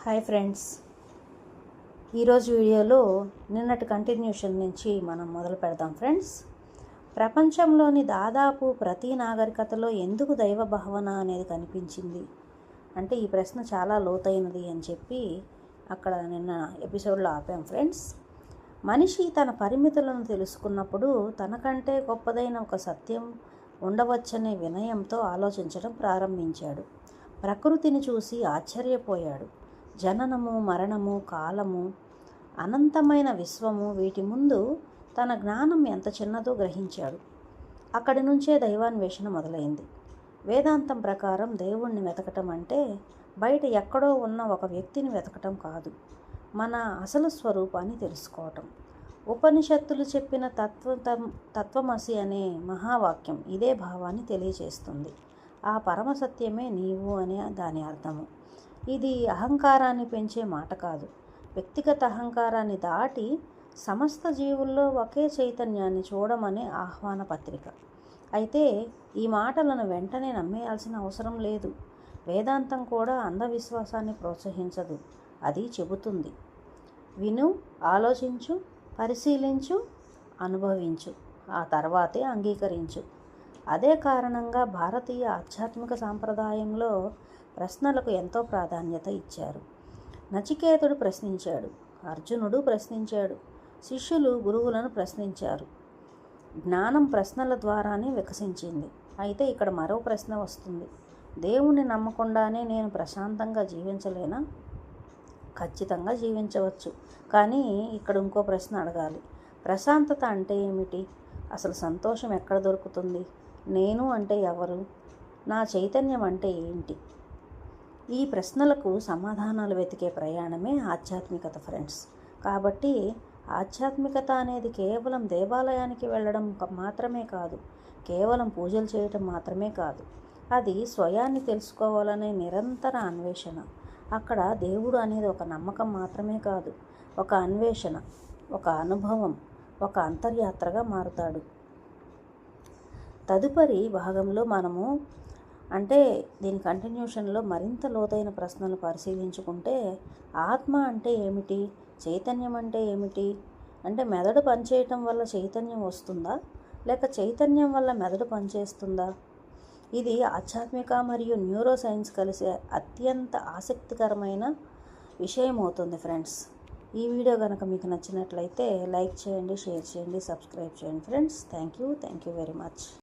Hi friends, ఈరోజు వీడియోలో నిన్నటి కంటిన్యూషన్ నుంచి మనం మొదలు పెడదాం ఫ్రెండ్స్. ప్రపంచంలోని దాదాపు ప్రతి నాగరికతలో ఎందుకు దైవ భావన అనేది కనిపించింది అంటే ఈ ప్రశ్న చాలా లోతైనది అని చెప్పి అక్కడ నిన్న ఎపిసోడ్లో ఆపాం ఫ్రెండ్స్. మనిషి తన పరిమితులను తెలుసుకున్నప్పుడు తనకంటే గొప్పదైన ఒక సత్యం ఉండవచ్చనే వినయంతో ఆలోచించడం ప్రారంభించాడు. ప్రకృతిని చూసి ఆశ్చర్యపోయాడు. జననము, మరణము, కాలము, అనంతమైన విశ్వము, వీటి ముందు తన జ్ఞానం ఎంత చిన్నదో గ్రహించాడు. అక్కడి నుంచే దైవాన్వేషణ మొదలైంది. వేదాంతం ప్రకారం దేవుణ్ణి వెతకటం అంటే బయట ఎక్కడో ఉన్న ఒక వ్యక్తిని వెతకటం కాదు, మన అసలు స్వరూపాన్ని తెలుసుకోవటం. ఉపనిషత్తులు చెప్పిన తత్వమసి అనే మహావాక్యం ఇదే భావాన్ని తెలియజేస్తుంది. ఆ పరమసత్యమే నీవు అనే దాని అర్థము. ఇది అహంకారాన్ని పెంచే మాట కాదు, వ్యక్తిగత అహంకారాన్ని దాటి సమస్త జీవుల్లో ఒకే చైతన్యాన్ని చూడమనే ఆహ్వాన పత్రిక. అయితే ఈ మాటలను వెంటనే నమ్మేయాల్సిన అవసరం లేదు. వేదాంతం కూడా అంధవిశ్వాసాన్ని ప్రోత్సహించదు. అది చెబుతుంది, విను, ఆలోచించు, పరిశీలించు, అనుభవించు, ఆ తర్వాతే అంగీకరించు. అదే కారణంగా భారతీయ ఆధ్యాత్మిక సాంప్రదాయంలో ప్రశ్నలకు ఎంతో ప్రాధాన్యత ఇచ్చారు. నచికేతుడు ప్రశ్నించాడు, అర్జునుడు ప్రశ్నించాడు, శిష్యులు గురువులను ప్రశ్నించారు. జ్ఞానం ప్రశ్నల ద్వారానే వికసించింది. అయితే ఇక్కడ మరో ప్రశ్న వస్తుంది, దేవుణ్ణి నమ్మకుండానే నేను ప్రశాంతంగా జీవించలేనా? ఖచ్చితంగా జీవించవచ్చు, కానీ ఇక్కడ ఇంకో ప్రశ్న అడగాలి. ప్రశాంతత అంటే ఏమిటి? అసలు సంతోషం ఎక్కడ దొరుకుతుంది? నేను అంటే ఎవరు? నా చైతన్యం అంటే ఏంటి? ఈ ప్రశ్నలకు సమాధానాలు వెతికే ప్రయాణమే ఆధ్యాత్మికత ఫ్రెండ్స్. కాబట్టి ఆధ్యాత్మికత అనేది కేవలం దేవాలయానికి వెళ్ళడం మాత్రమే కాదు, కేవలం పూజలు చేయటం మాత్రమే కాదు. అది స్వయాన్ని తెలుసుకోవాలనే నిరంతర అన్వేషణ. అక్కడ దేవుడు అనేది ఒక నమ్మకం మాత్రమే కాదు, ఒక అన్వేషణ, ఒక అనుభవం, ఒక అంతర్యాత్రగా మారుతాడు. తదుపరి భాగంలో మనము అంటే దీని కంటిన్యూషన్లో మరింత లోతైన ప్రశ్నలు పరిశీలించుకుంటే, ఆత్మ అంటే ఏమిటి? చైతన్యం అంటే ఏమిటి? అంటే మెదడు పనిచేయటం వల్ల చైతన్యం వస్తుందా, లేక చైతన్యం వల్ల మెదడు పనిచేస్తుందా? ఇది ఆధ్యాత్మిక మరియు న్యూరో సైన్స్ కలిసే అత్యంత ఆసక్తికరమైన విషయం అవుతుంది ఫ్రెండ్స్. ఈ వీడియో కనుక మీకు నచ్చినట్లయితే లైక్ చేయండి, షేర్ చేయండి, సబ్స్క్రైబ్ చేయండి friends. Thank you very much.